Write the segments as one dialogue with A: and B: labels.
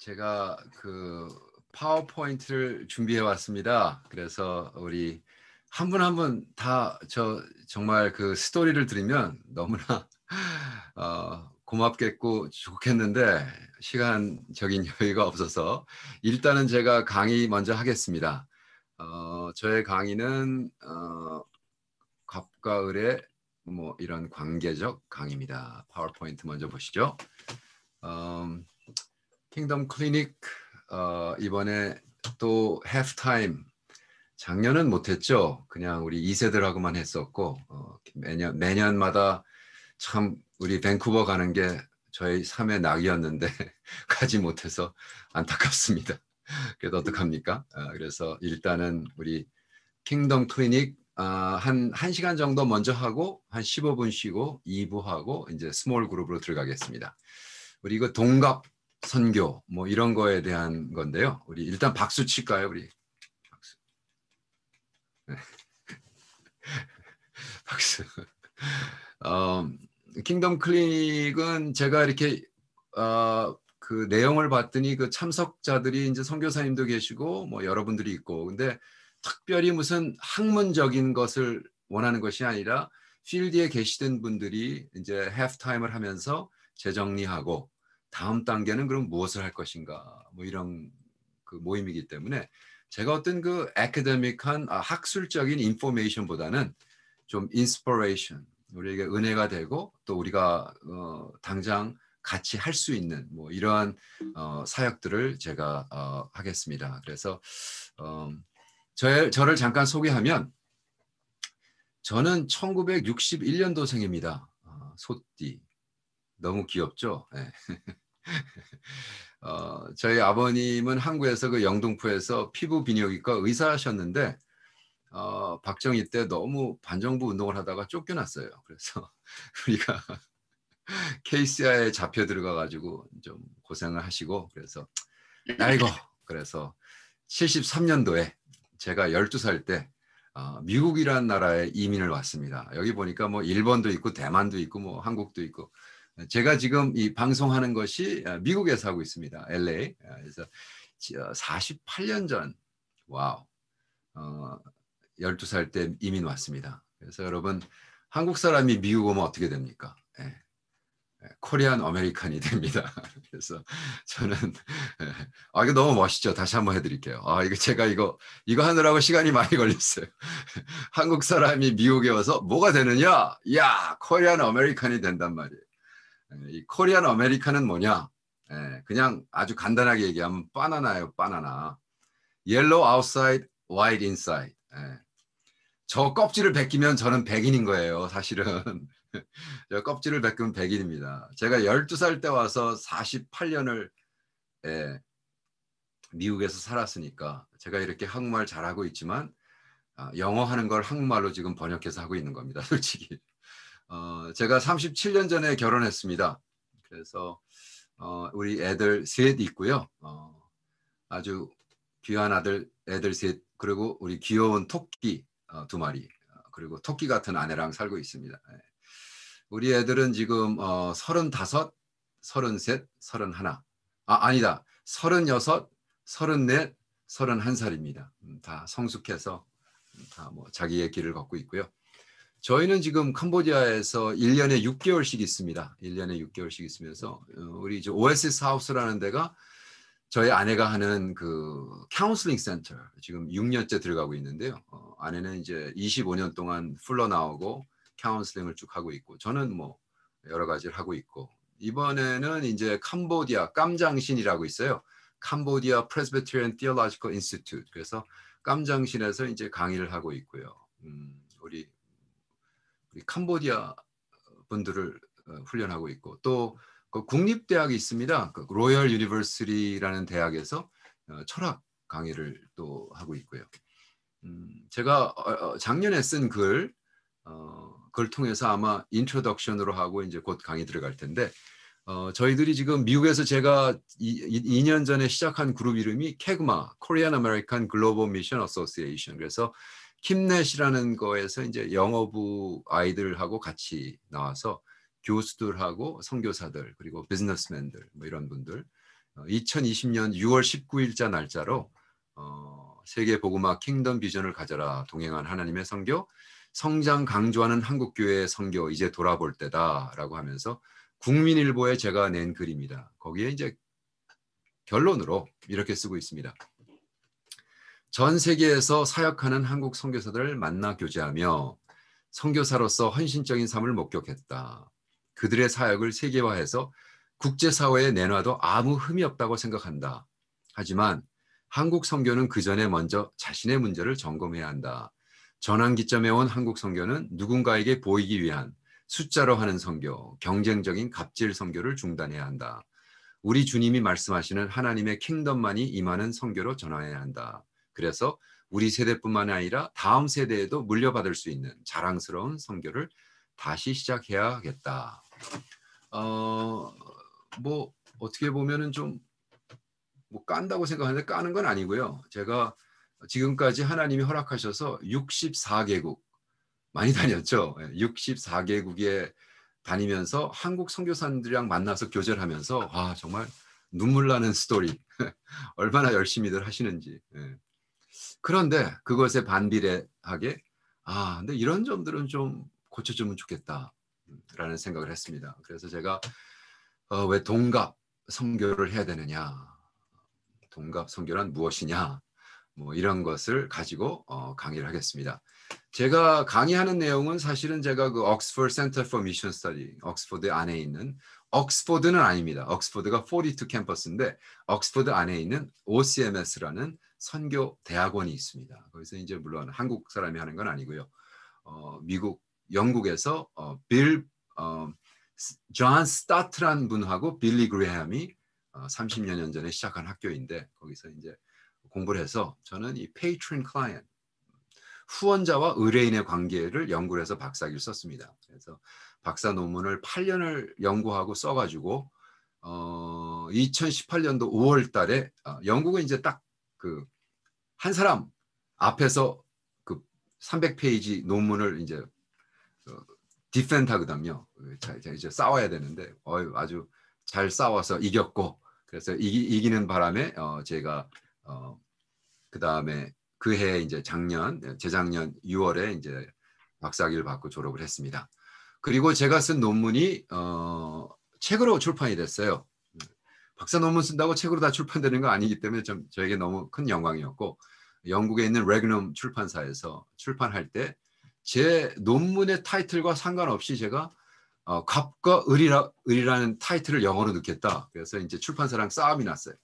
A: 제가 그 파워포인트를 준비해 왔습니다. 그래서 우리 한 분 한 분 다 정말 그 스토리를 들으면 너무나 고맙겠고 좋겠는데 시간적인 여유가 없어서 일단은 제가 강의 먼저 하겠습니다. 저의 강의는 갑과 을의 뭐 이런 관계적 강의입니다. 파워포인트 먼저 보시죠. 킹덤 클리닉 이번에 또 해프타임 작년은 못했죠. 그냥 우리 2세들하고만 했었고 매년마다 참 우리 밴쿠버 가는 게 저희 삶의 낙이었는데 가지 못해서 안타깝습니다. 그래도 어떡합니까? 그래서 일단은 우리 킹덤 클리닉 한 1시간 정도 먼저 하고 한 15분 쉬고 2부 하고 이제 스몰 그룹으로 들어가겠습니다. 우리 이거 동갑 선교 뭐 이런 거에 대한 건데요. 우리 일단 박수 칠까요? 우리 박수. 네. 박수. 킹덤 클리닉은 제가 이렇게 그 내용을 봤더니 그 참석자들이 이제 선교사님도 계시고 뭐 여러분들이 있고 근데 특별히 무슨 학문적인 것을 원하는 것이 아니라 필드에 계시던 분들이 이제 해프타임을 하면서 재정리하고 다음 단계는 그럼 무엇을 할 것인가 뭐 이런 그 모임이기 때문에 제가 어떤 그 애카데믹한 학술적인 인포메이션보다는 좀 인스피레이션 우리에게 은혜가 되고 또 우리가 당장 같이 할 수 있는 뭐 이러한 사역들을 제가 하겠습니다. 그래서 저를 잠깐 소개하면 저는 1961년도생입니다. 소띠 너무 귀엽죠? 네. 저희 아버님은 한국에서 그 영등포에서 피부 비뇨기과 의사하셨는데 박정희 때 너무 반정부 운동을 하다가 쫓겨났어요. 그래서 우리가 KCI에 잡혀 들어가가지고 좀 고생을 하시고 그래서 아이고 그래서 73년도에 제가 12살 때 미국이라는 나라에 이민을 왔습니다. 여기 보니까 뭐 일본도 있고 대만도 있고 뭐 한국도 있고 제가 지금 이 방송하는 것이 미국에서 하고 있습니다. LA. 그래서 48년 전 와우 12살 때 이민 왔습니다. 그래서 여러분 한국 사람이 미국 오면 어떻게 됩니까? 코리안 아메리칸이 됩니다. 그래서 저는 이거 너무 멋있죠. 다시 한번 해드릴게요. 이거 제가 이거 하느라고 시간이 많이 걸렸어요. 한국 사람이 미국에 와서 뭐가 되느냐? 야, 코리안 아메리칸이 된단 말이에요. 이 코리안 아메리칸은 뭐냐? 그냥 아주 간단하게 얘기하면 바나나예요. 바나나. 옐로우 아웃사이드, 화이트 인사이드. 저 껍질을 벗기면 저는 백인인 거예요. 사실은. 저 껍질을 벗기면 백인입니다. 제가 12살 때 와서 48년을 미국에서 살았으니까 제가 이렇게 한국말 잘하고 있지만 영어 하는 걸 한국말로 지금 번역해서 하고 있는 겁니다. 솔직히. 제가 37년 전에 결혼했습니다. 그래서 우리 애들 셋 있고요. 아주 귀한 애들 셋 그리고 우리 귀여운 토끼 2마리 그리고 토끼 같은 아내랑 살고 있습니다. 우리 애들은 지금 35, 33, 31 아니다 36, 34, 31살입니다. 다 성숙해서 다 뭐 자기의 길을 걷고 있고요. 저희는 지금 캄보디아에서 1년에 6개월씩 있습니다. 1년에 6개월씩 있으면서 우리 이제 오에시스 하우스라는 데가 저희 아내가 하는 그 카운슬링 센터 지금 6년째 들어가고 있는데요. 아내는 이제 25년 동안 풀러 나오고 카운슬링을 쭉 하고 있고 저는 뭐 여러 가지를 하고 있고 이번에는 이제 캄보디아 깜장신이라고 있어요. 캄보디아 프레스비테리안 티올로지컬 인스티튜트 그래서 깜장신에서 이제 강의를 하고 있고요. 우리 캄보디아 분들을 훈련하고 있고 또 그 국립대학이 있습니다. 그 로열 유니버시티라는 대학에서 철학 강의를 또 하고 있고요. 제가 작년에 쓴 그걸 통해서 아마 인트로덕션으로 하고 이제 곧 강의 들어갈 텐데 저희들이 지금 미국에서 제가 2년 전에 시작한 그룹 이름이 캐그마, Korean American Global Mission Association. 그래서 킴넷이라는 거에서 이제 영어부 아이들하고 같이 나와서 교수들하고 선교사들 그리고 비즈니스맨들 뭐 이런 분들 2020년 6월 19일자 날짜로 세계 복음화 킹덤 비전을 가져라 동행한 하나님의 선교, 성장 강조하는 한국교회의 선교 이제 돌아볼 때다라고 하면서 국민일보에 제가 낸 글입니다. 거기에 이제 결론으로 이렇게 쓰고 있습니다. 전 세계에서 사역하는 한국 선교사들을 만나 교제하며 선교사로서 헌신적인 삶을 목격했다. 그들의 사역을 세계화해서 국제사회에 내놔도 아무 흠이 없다고 생각한다. 하지만 한국 선교는 그 전에 먼저 자신의 문제를 점검해야 한다. 전환기점에 온 한국 선교는 누군가에게 보이기 위한 숫자로 하는 선교, 경쟁적인 갑질 선교를 중단해야 한다. 우리 주님이 말씀하시는 하나님의 킹덤만이 임하는 선교로 전환해야 한다. 그래서 우리 세대뿐만 아니라 다음 세대에도 물려받을 수 있는 자랑스러운 선교를 다시 시작해야겠다. 뭐 어떻게 보면은 좀 뭐 깐다고 생각하는데 까는 건 아니고요. 제가 지금까지 하나님이 허락하셔서 64개국 많이 다녔죠. 64개국에 다니면서 한국 선교사님들이랑 만나서 교제를 하면서 와 정말 눈물 나는 스토리 얼마나 열심히들 하시는지. 그런데 그것에 반비례하게 근데 이런 점들은 좀 고쳐주면 좋겠다라는 생각을 했습니다. 그래서 제가 왜 동갑 선교를 해야 되느냐, 동갑 선교란 무엇이냐, 뭐 이런 것을 가지고 강의를 하겠습니다. 제가 강의하는 내용은 사실은 제가 그 옥스퍼드 센터 포 미션 스터디, 옥스퍼드 안에 있는, 옥스퍼드는 아닙니다. 옥스퍼드가 42 캠퍼스인데 옥스퍼드 안에 있는 OCMS라는 선교 대학원이 있습니다. 거기서 이제 물론 한국 사람이 하는 건 아니고요. 미국, 영국에서 존 스타트란 분하고 빌리 그레함이 30여 년 전에 시작한 학교인데 거기서 이제 공부를 해서 저는 이 patron client, 후원자와 의뢰인의 관계를 연구를 해서 박사학위를 썼습니다. 그래서 박사 논문을 8년을 연구하고 써가지고 2018년도 5월 달에 영국은 이제 딱 그 한 사람 앞에서 그 300페이지 논문을 이제 디펜트 하거든요. 이제 싸워야 되는데 아주 잘 싸워서 이겼고 그래서 이기는 바람에 제가 그 다음에 그 해 이제 재작년 6월에 이제 박사학위를 받고 졸업을 했습니다. 그리고 제가 쓴 논문이 책으로 출판이 됐어요. 박사 논문 쓴다고 책으로 다 출판되는 거 아니기 때문에 저에게 너무 큰 영광이었고 영국에 있는 레그넘 출판사에서 출판할 때 제 논문의 타이틀과 상관없이 제가 갑과 을이라는 타이틀을 영어로 넣겠다. 그래서 이제 출판사랑 싸움이 났어요.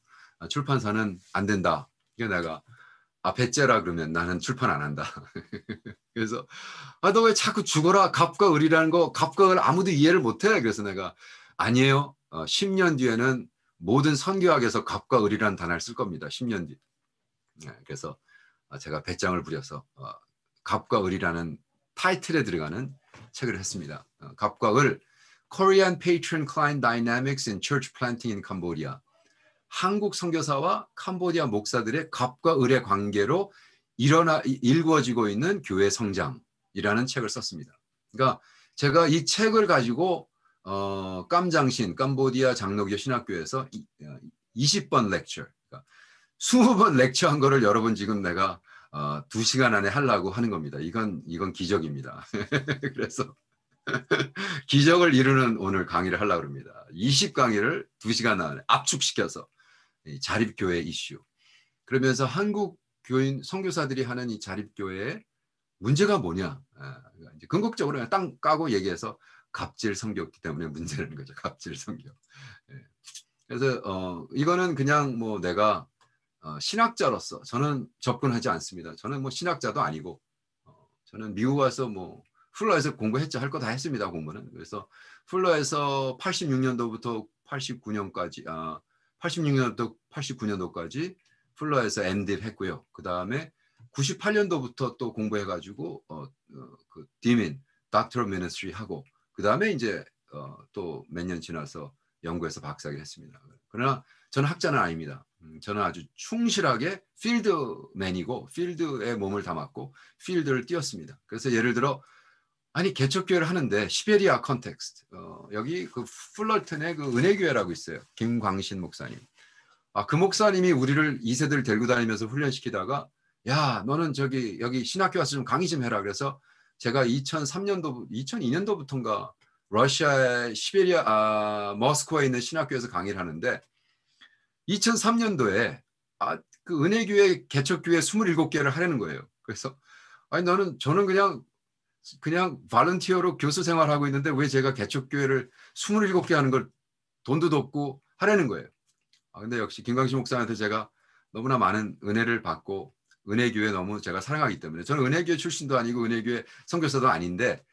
A: 출판사는 안 된다. 내가 배째라 그러면 나는 출판 안 한다. 그래서 너 왜 자꾸 죽어라 갑과 을이라는 거 갑과 을 아무도 이해를 못해. 그래서 내가 아니에요. 10년 뒤에는 모든 선교학에서 갑과 을이라는 단어를 쓸 겁니다. 10년 뒤. 그래서 제가 배짱을 부려서 갑과 을이라는 타이틀에 들어가는 책을 했습니다. 갑과 을 Korean Patron Client Dynamics in Church Planting in Cambodia. 한국 선교사와 캄보디아 목사들의 갑과 을의 관계로 일구어지고 있는 교회 성장이라는 책을 썼습니다. 그러니까 제가 이 책을 가지고 깜장신 캄보디아 장로교 신학교에서 20번 렉처, 그러니까 20번 렉처한 거를 여러분 지금 내가 2시간 안에 하려고 하는 겁니다. 이건 기적입니다. 그래서 기적을 이루는 오늘 강의를 하려고 합니다. 20강의를 2시간 안에 압축시켜서 자립교회 이슈. 그러면서 한국 교인 선교사들이 하는 이 자립교회의 문제가 뭐냐. 이제 궁극적으로 그냥 땅 까고 얘기해서 갑질 선교였기 때문에 문제라는 거죠. 갑질 선교. 그래서 이거는 그냥 뭐 내가 신학자로서 저는 접근하지 않습니다. 저는 뭐 신학자도 아니고 저는 미국 와서 뭐 풀러에서 공부했죠. 할 거 다 했습니다. 공부는. 그래서 풀러에서 86년도부터 89년까지 86년도 89년도까지 풀러에서 MDiv 했고요. 그 다음에 98년도부터 또 공부해가지고 그 디민 Doctoral Ministry 하고 그 다음에 이제 또 몇 년 지나서 연구해서 박사학위를 했습니다. 그러나 저는 학자는 아닙니다. 저는 아주 충실하게 필드맨이고 필드에 몸을 담았고 필드를 뛰었습니다. 그래서 예를 들어 아니 개척교회를 하는데 시베리아 컨텍스트 여기 그 풀러튼의 그 은혜교회라고 있어요. 김광신 목사님. 그 목사님이 우리를 2세들을 데리고 다니면서 훈련시키다가 야, 너는 저기 여기 신학교 와서 좀 강의 좀 해라. 그래서 제가 2003년도, 2002년도부터인가 러시아의 시베리아, 모스크바에 있는 신학교에서 강의를 하는데 2003년도에 그 은혜교회 개척교회 27개를 하려는 거예요. 그래서 아니 저는 그냥 발런티어로 교수 생활하고 있는데 왜 제가 개척교회를 27개 하는 걸 돈도 없고 하려는 거예요. 근데 역시 김광식 목사한테 제가 너무나 많은 은혜를 받고 은혜교회 너무 제가 사랑하기 때문에 저는 은혜교회 출신도 아니고 은혜교회 선교사도 아닌데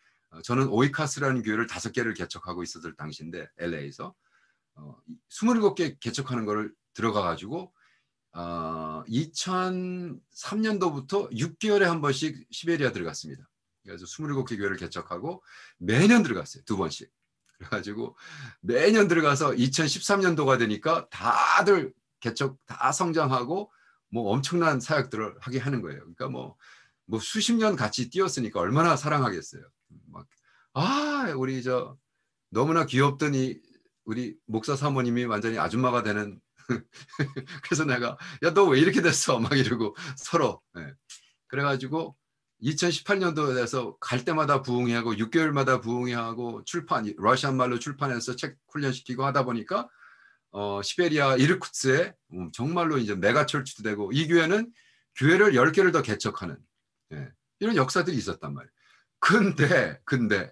A: 저는 오이카스라는 교회를 5개를 개척하고 있었을 당시인데 LA에서 27개 개척하는 거를 들어가 가지고 2003년도부터 6개월에 한 번씩 시베리아 들어갔습니다. 그래서 27개 교회를 개척하고 매년 들어갔어요. 2번씩. 그래가지고 매년 들어가서 2013년도가 되니까 다들 개척 다 성장하고 뭐 엄청난 사역들을 하게 하는 거예요. 그러니까 뭐 수십 년 같이 뛰었으니까 얼마나 사랑하겠어요. 막 우리 너무나 귀엽던 우리 목사 사모님이 완전히 아줌마가 되는 그래서 내가 야, 너 왜 이렇게 됐어? 막 이러고 서로. 그래가지고 2018년도에 돼서 갈 때마다 부흥회하고 6개월마다 부흥회하고 러시안 말로 출판해서 책 훈련시키고 하다 보니까 시베리아 이르쿠츠에 정말로 이제 메가철치도 되고 이 교회는 교회를 10개를 더 개척하는 이런 역사들이 있었단 말이에요. 근데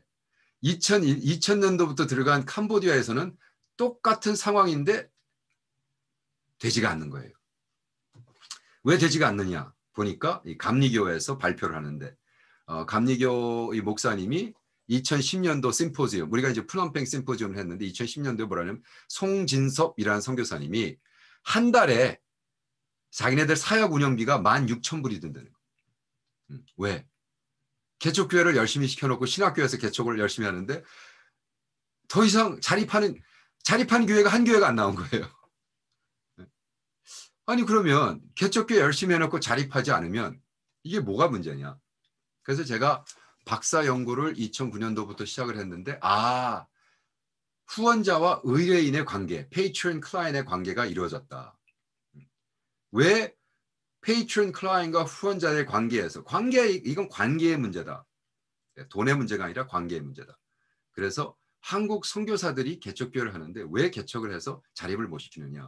A: 2000년도부터 들어간 캄보디아에서는 똑같은 상황인데 되지가 않는 거예요. 왜 되지가 않느냐 보니까 이 감리교에서 발표를 하는데 감리교 이 목사님이 2010년도 심포지엄, 우리가 이제 프놈펜 심포지엄을 했는데 2010년도에 뭐라냐면 송진섭이라는 선교사님이 한 달에 자기네들 사역 운영비가 16,000불이 든다는 거예요. 왜? 개척교회를 열심히 시켜놓고 신학교에서 개척을 열심히 하는데 더 이상 자립한 교회가 한 교회가 안 나온 거예요. 아니 그러면 개척교회 열심히 해놓고 자립하지 않으면 이게 뭐가 문제냐. 그래서 제가 박사 연구를 2009년도부터 시작을 했는데 후원자와 의뢰인의 관계, 페이트론 클라이언의 관계가 이루어졌다. 왜 페이트론 클라이언과 후원자의 관계에서 이건 관계의 문제다. 돈의 문제가 아니라 관계의 문제다. 그래서 한국 선교사들이 개척교회를 하는데 왜 개척을 해서 자립을 못 시키느냐.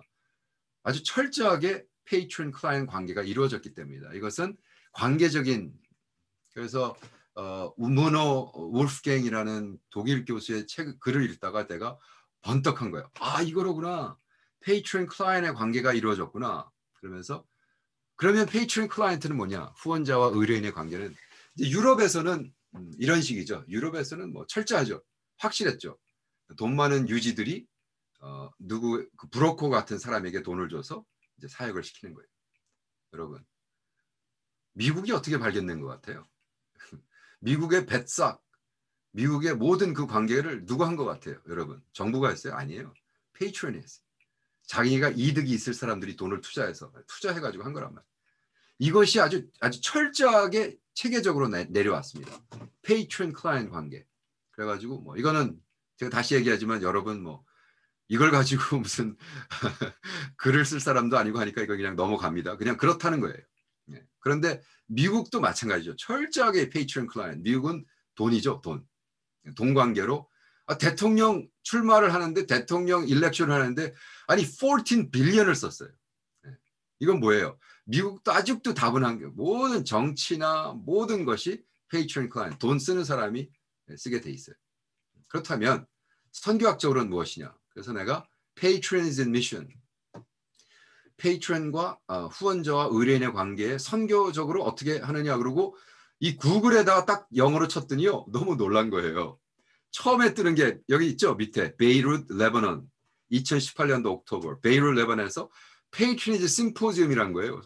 A: 아주 철저하게 페이트론 클라이언 관계가 이루어졌기 때문이다. 이것은 관계적인 그래서 우문호 울프갱이라는 독일 교수의 글을 읽다가 내가 번떡한 거예요. 이거로구나. 페이트론 클라이언의 관계가 이루어졌구나. 그러면서 그러면 페이트론 클라이언트는 뭐냐? 후원자와 의뢰인의 관계는 이제 유럽에서는 이런 식이죠. 유럽에서는 뭐 철저하죠. 확실했죠. 돈 많은 유지들이 그 브로커 같은 사람에게 돈을 줘서 이제 사역을 시키는 거예요. 여러분, 미국이 어떻게 발견된 것 같아요? 미국의 뱃삭, 미국의 모든 그 관계를 누가 한 것 같아요? 여러분, 정부가 했어요? 아니에요. 페이트론이 했어요. 자기가 이득이 있을 사람들이 돈을 투자해가지고 한 거란 말이에요. 이것이 아주 철저하게 체계적으로 내려왔습니다. 페이트론 클라이언 관계. 그래가지고 뭐 이거는 제가 다시 얘기하지만 여러분 뭐 이걸 가지고 무슨 글을 쓸 사람도 아니고 하니까 이거 그냥 넘어갑니다. 그냥 그렇다는 거예요. 그런데 미국도 마찬가지죠. 철저하게 페이트론 클라이언. 미국은 돈이죠. 돈 관계로 대통령 출마를 하는데 대통령 일렉션을 하는데 14 빌리언을 썼어요. 이건 뭐예요? 미국도 아직도 다분한 게 모든 정치나 모든 것이 페이트론 클라이언, 돈 쓰는 사람이 쓰게 돼 있어요. 그렇다면 선교학적으로는 무엇이냐? 그래서 내가 Patrons in Mission, 페이트론과 후원자와 의뢰인의 관계에 선교적으로 어떻게 하느냐 그러고 이 구글에다가 딱 영어로 쳤더니요. 너무 놀란 거예요. 처음에 뜨는 게 여기 있죠. 밑에 베이루트 레바논 2018년도 옥토버 베이루트 레바논에서 페이트리니지 심포지움이란 거예요.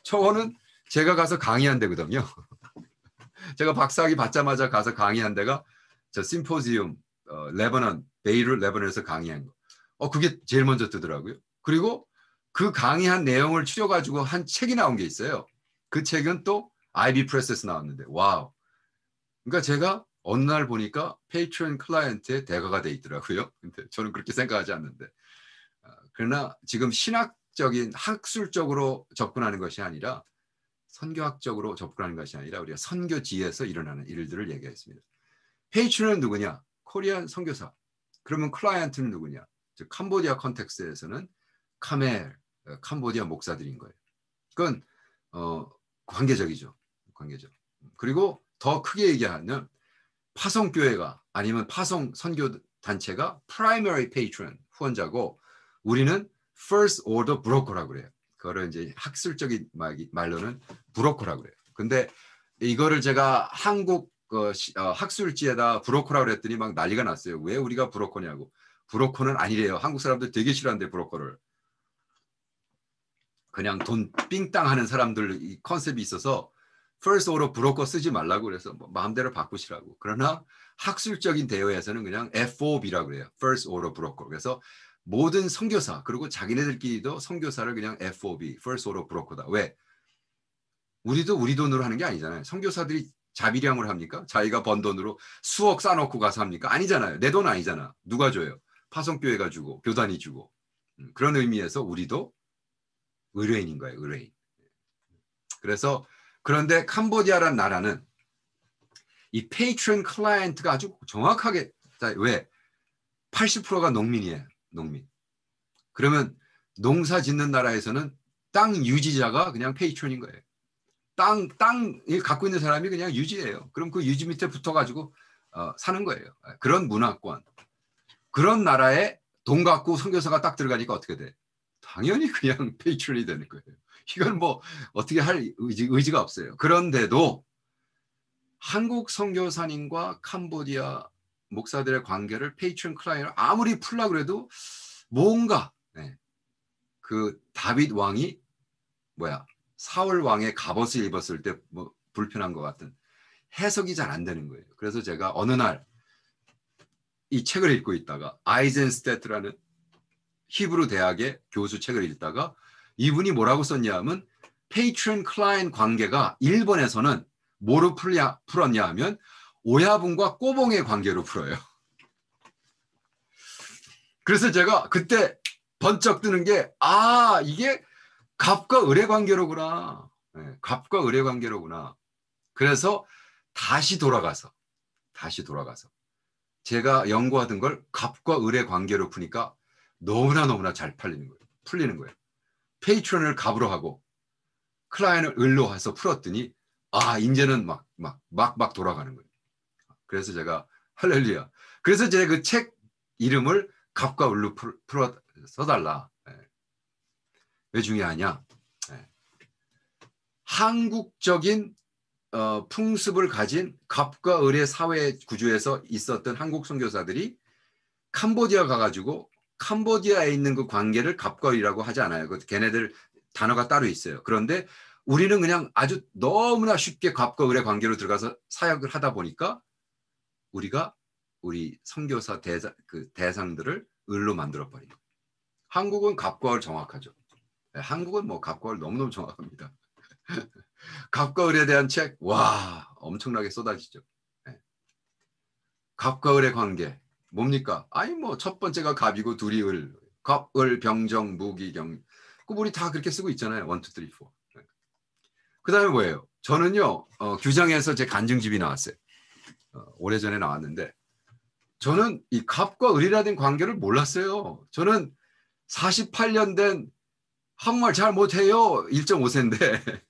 A: 저거는 제가 가서 강의한 데거든요. 제가 박사학위 받자마자 가서 강의한 데가 저 심포지움 레바논 베이루트 레바논에서 강의한 거. 그게 제일 먼저 뜨더라고요. 그리고 그 강의한 내용을 추려가지고 한 책이 나온 게 있어요. 그 책은 또 IB 프레스에서 나왔는데 와우. 그러니까 제가 어느 날 보니까 페이트론 클라이언트의 대가가 돼 있더라고요. 근데 저는 그렇게 생각하지 않는데. 그러나 지금 신학 선교학적인 학술적으로 접근하는 것이 아니라 선교학적으로 접근하는 것이 아니라 우리가 선교지에서 일어나는 일들을 얘기했습니다. 페이트론은 누구냐? 코리안 선교사. 그러면 클라이언트는 누구냐? 즉 캄보디아 컨텍스트에서는 카멜, 캄보디아 목사들인 거예요. 그건 관계적이죠. 관계적. 그리고 더 크게 얘기하면 파송교회가 아니면 파송 선교 단체가 primary patron 후원자고 우리는 first order broker라고 그래요. 그거를 이제 학술적인 말로는 브로커라고 그래요. 근데 이거를 제가 한국 학술지에다 브로커라고 그랬더니 막 난리가 났어요. 왜 우리가 브로커냐고. 브로커는 아니래요. 한국 사람들 되게 싫어한대 브로커를. 그냥 돈 삥땅 하는 사람들 이 컨셉이 있어서 first order 브로커 쓰지 말라고 그래서 뭐 마음대로 바꾸시라고. 그러나 학술적인 대화에서는 그냥 FOB라고 그래요. first order broker. 그래서 모든 선교사 그리고 자기네들끼리도 선교사를 그냥 FOB, first order broker다. 왜? 우리도 우리 돈으로 하는 게 아니잖아요. 선교사들이 자비량을 합니까? 자기가 번 돈으로 수억 싸놓고 가서 합니까? 아니잖아요. 내 돈 아니잖아. 누가 줘요? 파송교회가 주고 교단이 주고. 그런 의미에서 우리도 의뢰인인 거예요. 의뢰인. 그래서 그런데 캄보디아라는 나라는 이 페이트론 클라이언트가 아주 정확하게 왜? 80%가 농민이에요. 농민. 그러면 농사 짓는 나라에서는 땅 유지자가 그냥 페이트론인 거예요. 땅을 갖고 있는 사람이 그냥 유지예요. 그럼 그 유지 밑에 붙어가지고 사는 거예요. 그런 문화권. 그런 나라에 돈 갖고 선교사가 딱 들어가니까 어떻게 돼? 당연히 그냥 페이트론이 되는 거예요. 이건 뭐 어떻게 할 의지가 없어요. 그런데도 한국 선교사님과 캄보디아 목사들의 관계를 페이트론 클라이언을 아무리 풀려고 그래도 뭔가 그 다윗 왕이 사울 왕의 갑옷을 입었을 때 뭐 불편한 것 같은 해석이 잘 안 되는 거예요. 그래서 제가 어느 날 이 책을 읽고 있다가 아이젠스테트라는 히브루 대학의 교수 책을 읽다가 이분이 뭐라고 썼냐 하면 페이트론 클라이언 관계가 일본에서는 뭐로 풀었냐 하면 오야분과 꼬봉의 관계로 풀어요. 그래서 제가 그때 번쩍 뜨는 게 이게 갑과 을의 관계로구나. 갑과 을의 관계로구나. 그래서 다시 돌아가서 제가 연구하던 걸 갑과 을의 관계로 푸니까 너무나 잘 풀리는 거예요. 페이트론을 갑으로 하고 클라이언을 을로 해서 풀었더니 이제는 막 돌아가는 거예요. 그래서 제가 할렐루야. 그래서 제가 그 책 이름을 갑과 을로 써달라. 왜 중요하냐? 한국적인 풍습을 가진 갑과 을의 사회 구조에서 있었던 한국 선교사들이 캄보디아 가가지고 캄보디아에 있는 그 관계를 갑과 을이라고 하지 않아요. 걔네들 단어가 따로 있어요. 그런데 우리는 그냥 아주 너무나 쉽게 갑과 을의 관계로 들어가서 사역을 하다 보니까 우리가 우리 선교사 대상들을 을로 만들어버린 거예요. 한국은 갑과 을 정확하죠. 한국은 뭐 갑과 을 너무너무 정확합니다. 갑과 을에 대한 책, 엄청나게 쏟아지죠. 갑과 을의 관계, 뭡니까? 첫 번째가 갑이고 둘이 을, 갑, 을, 병정, 무기, 경. 우리 다 그렇게 쓰고 있잖아요. 1, 2, 3, 4. 그 다음에 뭐예요? 저는요, 규장에서 제 간증집이 나왔어요. 오래전에 나왔는데, 저는 이 갑과 을이라는 관계를 몰랐어요. 저는 48년 된 한국말 잘 못해요. 1.5세인데.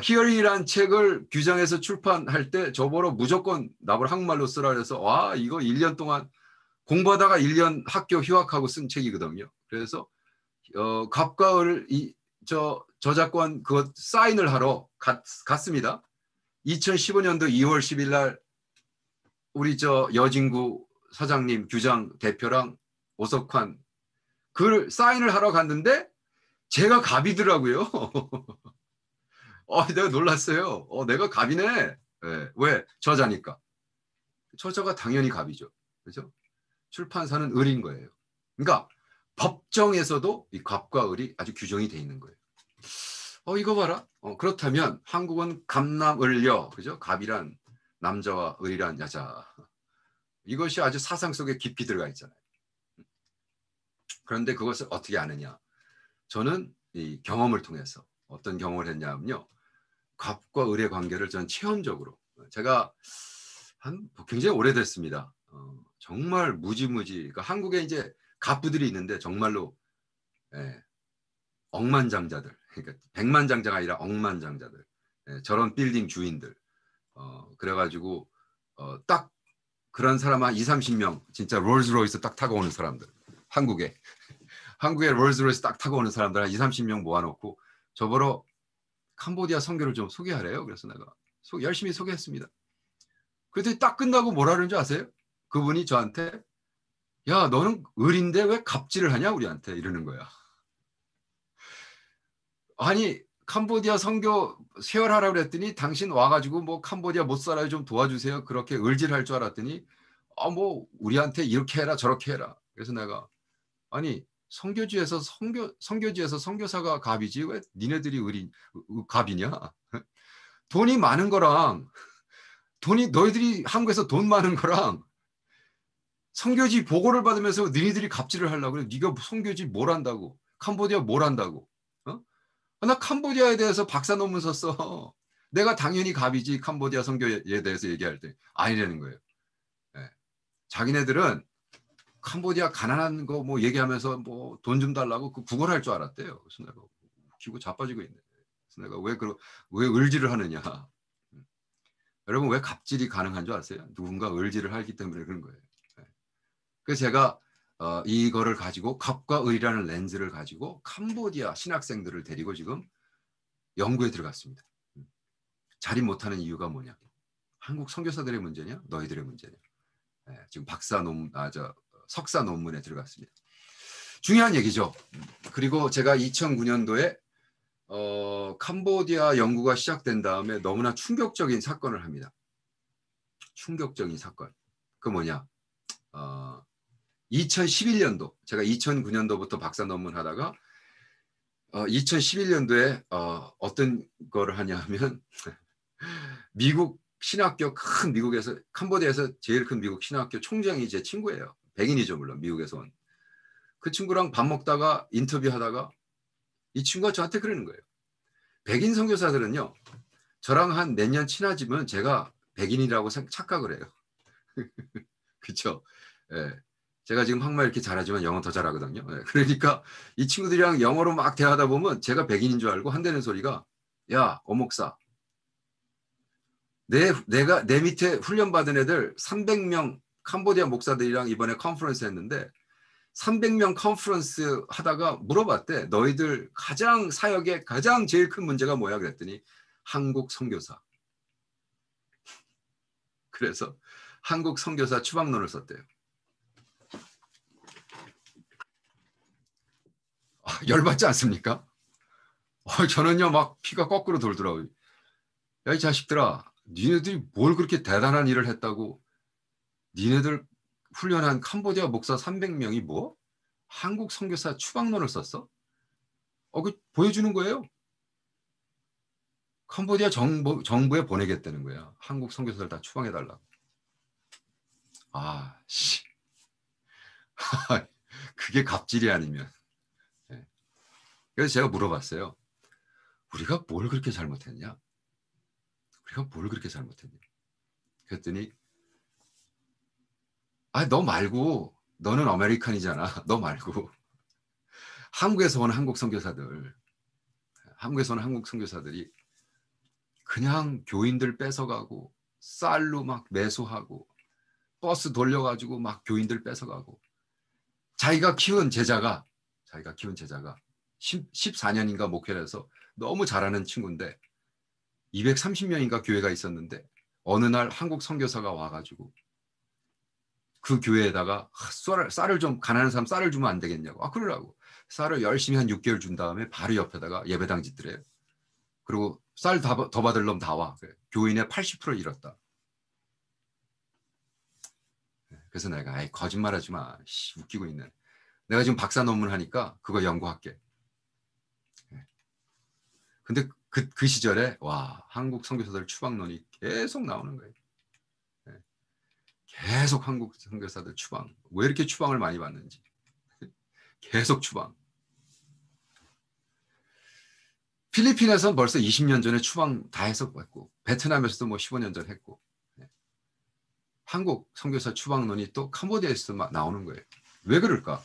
A: 히어링이라는 책을 규장에서 출판할 때 저보러 무조건 나보고 한국말로 쓰라 그래서 이거 1년 동안 공부하다가 1년 학교 휴학하고 쓴 책이거든요. 그래서 갑과 을 저작권 그거 사인을 하러 갔습니다. 2015년도 2월 10일 날 우리 여진구 사장님 규장 대표랑 오석환 그 사인을 하러 갔는데 제가 갑이더라고요. 내가 놀랐어요. 내가 갑이네. 왜? 저자니까. 저자가 당연히 갑이죠. 그죠? 출판사는 을인 거예요. 그러니까 법정에서도 이 갑과 을이 아주 규정이 돼 있는 거예요. 이거 봐라. 그렇다면 한국은 갑남을여. 그죠? 갑이란 남자와 을이란 여자. 이것이 아주 사상 속에 깊이 들어가 있잖아요. 그런데 그것을 어떻게 아느냐? 저는 이 경험을 통해서 어떤 경험을 했냐면요. 값과 을의 관계를 전 체험적으로 제가 굉장히 오래됐습니다. 정말 무지무지 그러니까 한국에 이제 갑부들이 있는데 정말로 예, 억만장자들 그러니까 백만장자가 아니라 억만장자들 예, 저런 빌딩 주인들 그래가지고 딱 그런 사람 한 2, 30명 진짜 롤스로이스 딱 타고 오는 사람들 한국에 롤스로이스 딱 타고 오는 사람들 한 2, 30명 모아놓고 저보러 캄보디아 선교를 좀 소개하래요. 그래서 내가 열심히 소개했습니다. 그랬더니 딱 끝나고 뭐라 그러는 줄 아세요? 그분이 저한테 야 너는 을인데 왜 갑질을 하냐 우리한테 이러는 거야. 아니 캄보디아 선교 세열하라고 그랬더니 당신 와가지고 뭐 캄보디아 못 살아요 좀 도와주세요. 그렇게 을질할 줄 알았더니 뭐 우리한테 이렇게 해라 저렇게 해라. 그래서 내가 아니 선교지에서 선교사가 갑이지 왜 니네들이 갑이냐? 돈이 많은 거랑 너희들이 한국에서 돈 많은 거랑 선교지 보고를 받으면서 너희들이 갑질을 하려고 그래. 네가 선교지 뭘 한다고? 캄보디아 뭘 한다고? 어? 나 캄보디아에 대해서 박사 논문 썼어. 내가 당연히 갑이지 캄보디아 선교에 대해서 얘기할 때 아니라는 거예요. 네. 자기네들은 캄보디아 가난한 거 뭐 얘기하면서 뭐 돈 좀 달라고 그 구걸할 줄 알았대요. 그래서 내가 웃기고 자빠지고 있네. 그래서 내가 왜 을지를 하느냐? 여러분 왜 갑질이 가능한 줄 아세요? 누군가 을지를 하기 때문에 그런 거예요. 네. 그래서 제가 이거를 가지고 갑과 을이라는 렌즈를 가지고 캄보디아 신학생들을 데리고 지금 연구에 들어갔습니다. 자리 못하는 이유가 뭐냐? 한국 선교사들의 문제냐? 너희들의 문제냐? 네, 지금 석사 논문에 들어갔습니다. 중요한 얘기죠. 그리고 제가 2009년도에 캄보디아 연구가 시작된 다음에 너무나 충격적인 사건을 합니다. 충격적인 사건. 그 뭐냐? 2011년도 제가 2009년도부터 박사 논문 하다가 2011년도에 어떤 거를 하냐면 미국 신학교 큰 미국에서 캄보디아에서 제일 큰 미국 신학교 총장이 제 친구예요. 백인이죠 물론 미국에서 온. 그 친구랑 밥 먹다가 인터뷰하다가 이 친구가 저한테 그러는 거예요. 백인 선교사들은요. 저랑 한 몇 년 친하지만 제가 백인이라고 착각을 해요. 그렇죠? 예. 제가 지금 한국말 이렇게 잘하지만 영어 더 잘하거든요. 예. 그러니까 이 친구들이랑 영어로 막 대화하다 보면 제가 백인인 줄 알고 한다는 소리가 야, 오목사. 내 밑에 훈련받은 애들 300명 캄보디아 목사들이랑 이번에 컨퍼런스 했는데 300명 컨퍼런스 하다가 물어봤대. 너희들 사역의 가장 제일 큰 문제가 뭐야? 그랬더니 한국 선교사. 그래서 한국 선교사 추방론을 썼대요. 열받지 않습니까? 저는요 막 피가 거꾸로 돌더라고요. 야, 이 자식들아, 니네들이 뭘 그렇게 대단한 일을 했다고 니네들 훈련한 캄보디아 목사 300명이 뭐? 한국 선교사 추방론을 썼어? 그 보여주는 거예요. 캄보디아 정부에 보내겠다는 거야. 한국 선교사들 다 추방해달라고. 씨. 그게 갑질이 아니면. 네. 그래서 제가 물어봤어요. 우리가 뭘 그렇게 잘못했냐? 그랬더니 너 말고 너는 아메리칸이잖아. 너 말고 한국에서 온 한국 선교사들이 그냥 교인들 뺏어가고 쌀로 막 매수하고 버스 돌려가지고 막 교인들 뺏어가고 자기가 키운 제자가 14년인가 목회를 해서 너무 잘하는 친구인데 230명인가 교회가 있었는데 어느 날 한국 선교사가 와가지고 그 교회에다가 쌀을 좀 가난한 사람 쌀을 주면 안 되겠냐고. 그러라고. 쌀을 열심히 한 6개월 준 다음에 바로 옆에다가 예배당 짓더래요. 그리고 쌀 더 받을 놈 다 와. 교인의 80%를 잃었다. 그래서 내가 거짓말하지 마. 웃기고 있네. 내가 지금 박사 논문 하니까 그거 연구할게. 근데 그 시절에 한국 선교사들 추방론이 계속 나오는 거예요. 계속 한국 선교사들 추방. 왜 이렇게 추방을 많이 받는지. 계속 추방. 필리핀에서는 벌써 20년 전에 추방 다 해서 했고, 베트남에서도 뭐 15년 전 했고, 한국 선교사 추방론이 또 캄보디아에서도 나오는 거예요. 왜 그럴까?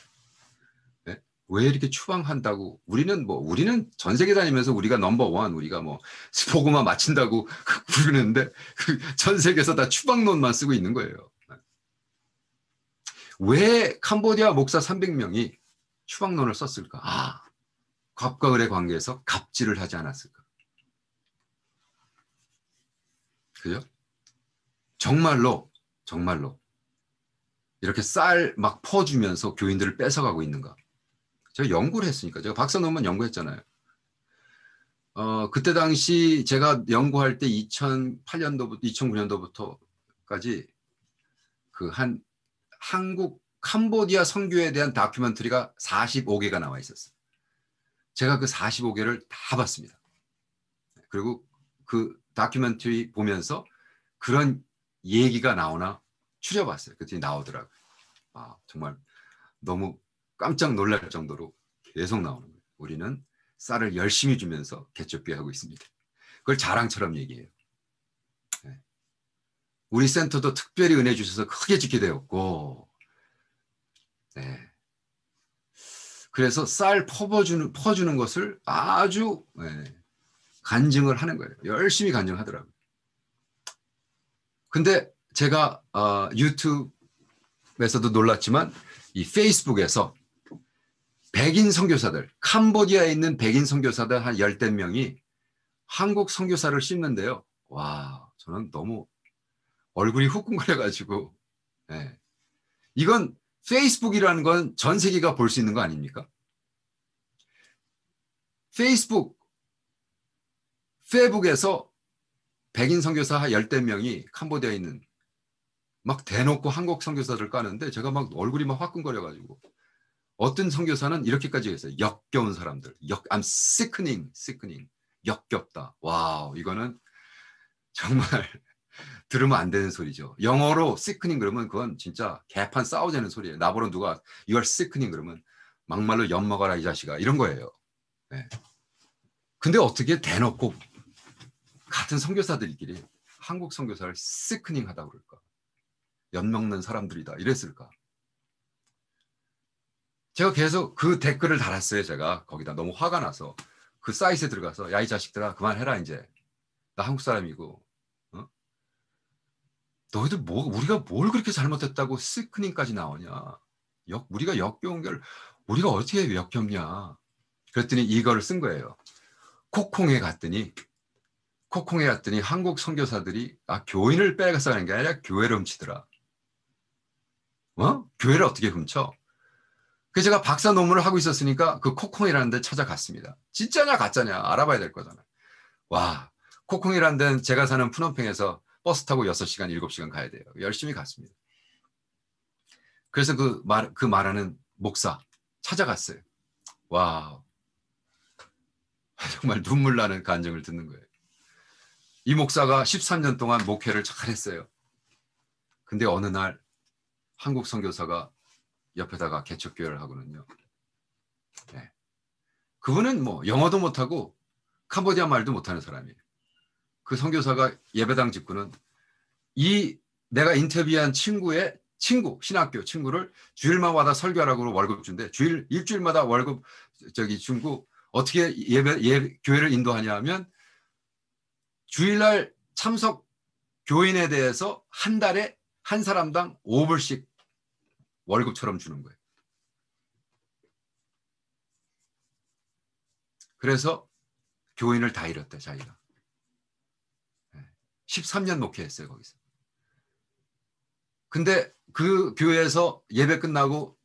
A: 네? 왜 이렇게 추방한다고? 우리는 전 세계 다니면서 우리가 넘버원, 우리가 뭐 스포그만 맞춘다고 부르는데 전 세계에서 다 추방론만 쓰고 있는 거예요. 왜 캄보디아 목사 300명이 추방론을 썼을까? 갑과 을의 관계에서 갑질을 하지 않았을까? 그죠? 정말로 이렇게 쌀 막 퍼주면서 교인들을 뺏어가고 있는가? 제가 연구를 했으니까. 제가 박사 논문 연구했잖아요. 그때 당시 제가 연구할 때 2008년도부터 2009년도부터까지 한국 캄보디아 선교에 대한 다큐멘터리가 45개가 나와 있었어요. 제가 그 45개를 다 봤습니다. 그리고 그 다큐멘터리 보면서 그런 얘기가 나오나 추려봤어요. 그랬더니 나오더라고요. 정말 너무 깜짝 놀랄 정도로 계속 나오는 거예요. 우리는 쌀을 열심히 주면서 개척교회하고 있습니다. 그걸 자랑처럼 얘기해요. 네. 우리 센터도 특별히 은혜 주셔서 크게 짓게 되었고, 네. 그래서 쌀 퍼주는 것을 아주 간증을 하는 거예요. 열심히 간증하더라고요. 근데 제가 유튜브에서도 놀랐지만 이 페이스북에서 백인 선교사들, 캄보디아에 있는 백인 선교사들 한 10대 명이 한국 선교사를 씹는데요. 와, 저는 너무 얼굴이 후끈거려가지고, 네. 이건 페이스북이라는 건 전 세계가 볼 수 있는 거 아닙니까? 페이북에서 백인 선교사 10대 명이 캄보디아에 있는 막 대놓고 한국 선교사를 까는데 제가 막 얼굴이 막 화끈거려가지고 어떤 선교사는 이렇게까지 했어요. 역겨운 사람들. I'm sickening. 역겹다. 와우, 이거는 정말 들으면 안 되는 소리죠. 영어로 sickening 그러면 그건 진짜 개판 싸우자는 소리예요. 나보러 누가 you are sickening 그러면 막말로 엿먹어라 이 자식아 이런 거예요. 네. 근데 어떻게 대놓고 같은 선교사들끼리 한국 선교사를 sickening 하다고 그럴까? 엿먹는 사람들이다 이랬을까? 제가 계속 그 댓글을 달았어요. 제가 거기다 너무 화가 나서 그 사이트에 들어가서 야 이 자식들아 그만해라 이제 나 한국 사람이고 너희들 우리가 뭘 그렇게 잘못했다고 시크닝까지 나오냐 우리가 역겨운 걸 우리가 어떻게 역겹냐 그랬더니 이거를 쓴 거예요. 코콩에 갔더니 한국 선교사들이 교인을 빼앗아 가는 게 아니라 교회를 훔치더라. 교회를 어떻게 훔쳐? 그래서 제가 박사 논문을 하고 있었으니까 그 코콩이라는 데 찾아갔습니다. 진짜냐 가짜냐 알아봐야 될 거잖아요. 와, 코콩이라는 데는 제가 사는 푸놈팽에서 버스 타고 6시간, 7시간 가야 돼요. 열심히 갔습니다. 그래서 그 말하는 목사 찾아갔어요. 와, 정말 눈물 나는 간증을 듣는 거예요. 이 목사가 13년 동안 목회를 잘했어요. 근데 어느 날 한국 선교사가 옆에다가 개척교회를 하고는요. 네. 그분은 뭐 영어도 못하고 캄보디아 말도 못하는 사람이에요. 그 선교사가 예배당 직구는 내가 인터뷰한 친구의 신학교 친구를 주일마다 설교하라고 월급 준대. 일주일마다 월급 주고 어떻게 교회를 인도하냐 하면 주일날 참석 교인에 대해서 한 달에 한 사람당 5불씩 월급처럼 주는 거예요. 그래서 교인을 다 잃었대 자기가. 13년 목회했어요 거기서. 근데 그 교회에서 예배 끝나고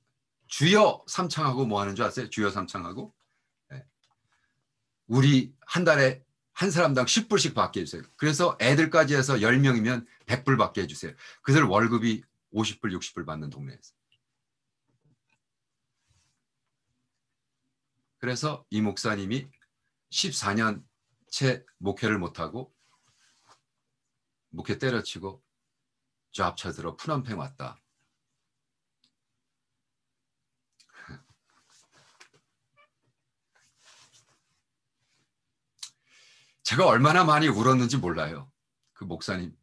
A: 주여 삼창하고 뭐 하는 줄 아세요? 주여 삼창하고 우리 한 달에 한 사람당 10불씩 받게 해주세요. 그래서 애들까지 해서 10명이면 100불 받게 해주세요. 그들 월급이 50불, 60불 받는 동네에서. 그래서 이 목사님이 14년 채 목회를 못하고 목회 때려치고 쫙 쳐들어 푸놈팽 왔다. 제가 얼마나 많이 울었는지 몰라요. 그 목사님.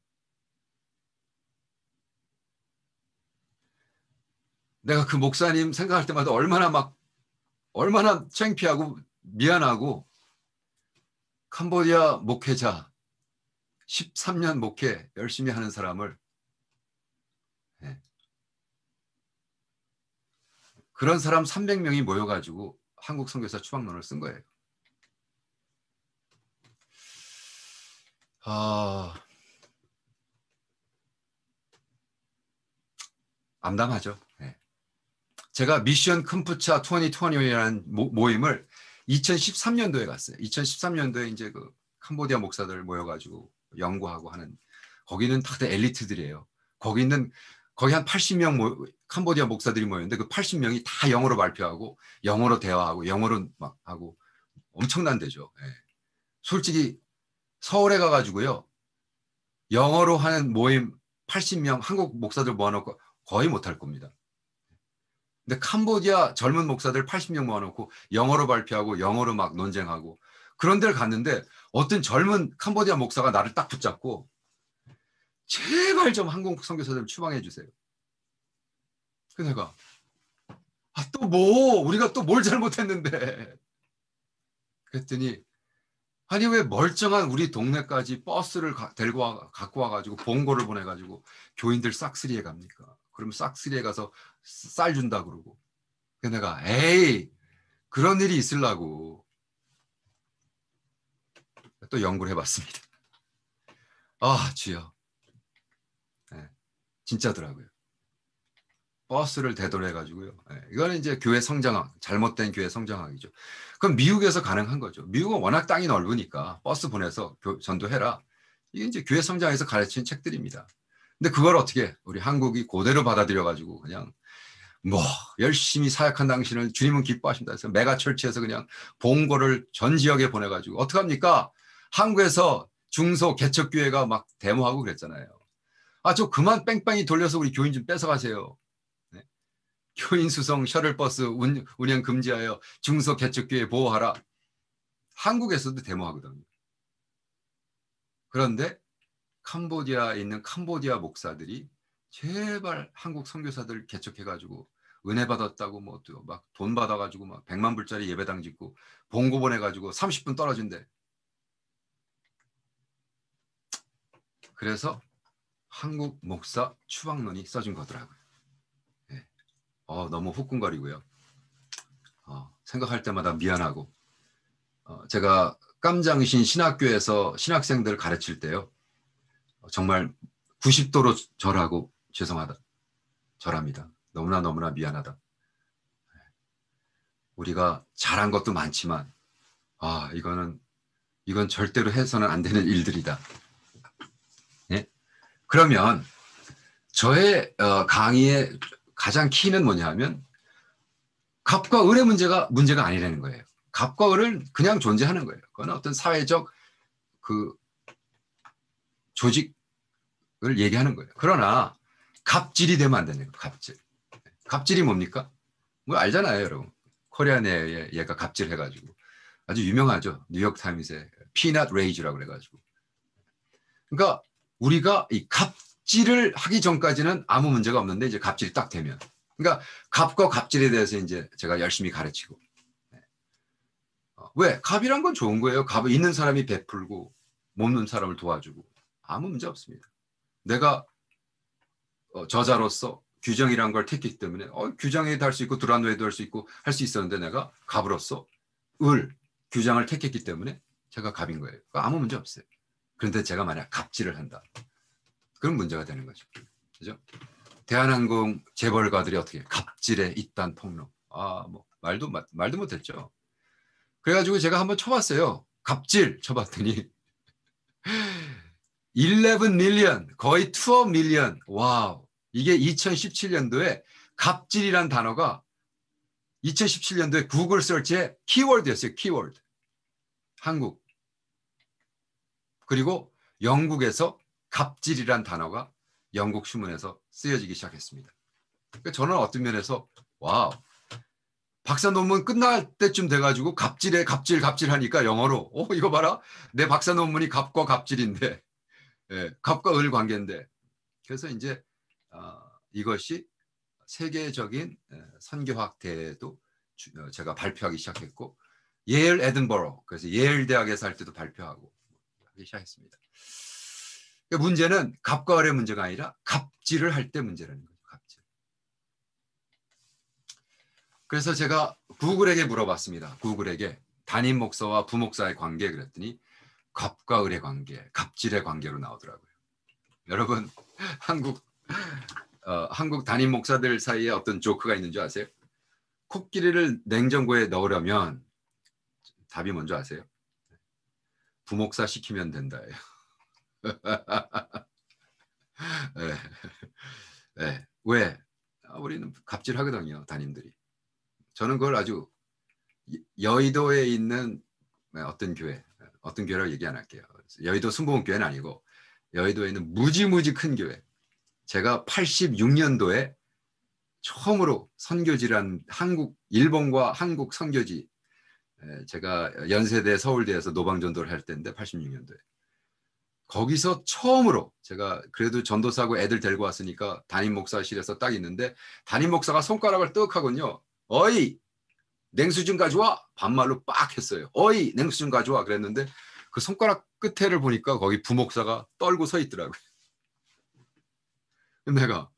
A: 내가 그 목사님 생각할 때마다 얼마나 창피하고 미안하고, 캄보디아 목회자 13년 목회 열심히 하는 사람을, 네. 그런 사람 300명이 모여가지고 한국 선교사 추방론을 쓴 거예요. 암담하죠. 네. 제가 미션 컴푸차 2020이라는 모임을 2013년도에 갔어요. 2013년도에 이제 그 캄보디아 목사들 모여가지고 연구하고 하는, 거기는 다들 엘리트들이에요. 거기 한 80명 캄보디아 목사들이 모였는데 그 80명이 다 영어로 발표하고 영어로 대화하고 영어로 막 하고 엄청난 데죠. 네. 솔직히 서울에 가가지고요, 영어로 하는 모임 80명 한국 목사들 모아놓고 거의 못할 겁니다. 근데 캄보디아 젊은 목사들 80명 모아놓고 영어로 발표하고 영어로 막 논쟁하고 그런 데를 갔는데, 어떤 젊은 캄보디아 목사가 나를 딱 붙잡고 제발 좀 한국 선교사들 추방해 주세요. 그래서 내가 또 우리가 또 뭘 잘못했는데. 그랬더니 아니 왜 멀쩡한 우리 동네까지 버스를 갖고 와가지고 봉고를 보내가지고 교인들 싹쓸이에 갑니까? 그러면 싹쓸이에 가서 쌀 준다 그러고. 그래서 내가 에이 그런 일이 있으려고 또 연구를 해봤습니다. 주여. 네, 진짜더라고요. 버스를 대도해가지고요. 네, 이거는 이제 교회 성장학, 잘못된 교회 성장학이죠. 그럼 미국에서 가능한 거죠. 미국은 워낙 땅이 넓으니까 버스 보내서 전도해라. 이게 이제 교회 성장에서 가르친 책들입니다. 근데 그걸 어떻게 우리 한국이 그대로 받아들여가지고 그냥 열심히 사역한 당신을 주님은 기뻐하신다 해서 메가철치에서 그냥 봉고를 전 지역에 보내가지고 어떡합니까? 한국에서 중소 개척교회가 막 데모하고 그랬잖아요. 저 그만 뺑뺑이 돌려서 우리 교인 좀 뺏어가세요. 네? 교인 수송 셔틀버스 운영 금지하여 중소 개척교회 보호하라. 한국에서도 데모하거든요. 그런데 캄보디아에 있는 캄보디아 목사들이 제발 한국 선교사들 개척해가지고 은혜 받았다고 막 돈 받아가지고 막 100만 불짜리 예배당 짓고 봉고 보내가지고 30분 떨어진대. 그래서 한국 목사 추방론이 써진 거더라고요. 네. 너무 후끈거리고요. 생각할 때마다 미안하고, 제가 깜장신 신학교에서 신학생들 가르칠 때요, 정말 90도로 절하고 절합니다. 너무나 미안하다. 우리가 잘한 것도 많지만 이건 절대로 해서는 안 되는 일들이다. 네? 그러면 저의 강의의 가장 키는 뭐냐면 갑과 을의 문제가 아니라는 거예요. 갑과 을은 그냥 존재하는 거예요. 그건 어떤 사회적 그 조직을 얘기하는 거예요. 그러나 갑질이 되면 안 되는 거예요. 갑질이 뭡니까? 알잖아요, 여러분. 코리안에 얘가 갑질해가지고 아주 유명하죠. 뉴욕타임스의 피넛 레이즈라고 그래가지고. 그러니까 우리가 이 갑질을 하기 전까지는 아무 문제가 없는데 이제 갑질이 딱 되면, 그러니까 갑과 갑질에 대해서 이제 제가 열심히 가르치고. 왜? 갑이란 건 좋은 거예요. 갑은 있는 사람이 베풀고 못 있는 사람을 도와주고 아무 문제 없습니다. 내가 저자로서 규정이란 걸 택했기 때문에 규정에도 할 수 있고 두란노에도 할 수 있고 할 수 있었는데, 내가 갑으로서 규정을 택했기 때문에 제가 갑인 거예요. 아무 문제 없어요. 그런데 제가 만약 갑질을 한다, 그런 문제가 되는 거죠. 그죠? 대한항공 재벌가들이 어떻게 갑질에 이딴 폭로, 말도 못했죠. 그래가지고 제가 한번 쳐봤어요. 갑질 쳐봤더니 11 밀리언, 거의 2 밀리언. 와우. 이게 2017년도에 갑질이란 단어가 2017년도에 구글 서치의 키워드였어요. 키워드. 한국. 그리고 영국에서 갑질이란 단어가 영국 신문에서 쓰여지기 시작했습니다. 그러니까 저는 어떤 면에서 와우, 박사 논문 끝날 때쯤 돼가지고 갑질에 갑질 하니까 영어로 이거 봐라 내 박사 논문이 갑과 갑질인데 예, 갑과 을 관계인데 그래서 이제 이것이 세계적인 선교학 대회도 제가 발표하기 시작했고 예일 에든버러 그래서 예일 대학에서 할 때도 발표하고 하기 시작했습니다. 문제는 갑과 을의 문제가 아니라 갑질을 할 때 문제라는 거죠. 갑질. 그래서 제가 구글에게 물어봤습니다. 구글에게 담임 목사와 부목사의 관계 그랬더니 갑과 을의 관계, 갑질의 관계로 나오더라고요. 여러분 한국 담임 목사들 사이에 어떤 조크가 있는 줄 아세요? 코끼리를 냉장고에 넣으려면 답이 뭔지 아세요? 부목사 시키면 된다예요. 네. 네. 왜? 우리는 갑질하거든요. 담임들이. 저는 그걸 아주 여의도에 있는 어떤 교회라고 얘기 안 할게요. 여의도 순복음교회는 아니고 여의도에 있는 무지무지 큰 교회. 제가 86년도에 처음으로 선교지란 일본과 한국 선교지 제가 연세대 서울대에서 노방전도를 할 때인데 86년도에 거기서 처음으로 제가 그래도 전도사고 애들 데리고 왔으니까 담임 목사실에서 딱 있는데 담임 목사가 손가락을 떡 하군요. 어이 냉수 좀 가져와. 반말로 빡 했어요. 어이 냉수 좀 가져와 그랬는데 그 손가락 끝에를 보니까 거기 부목사가 떨고 서 있더라고요. 내가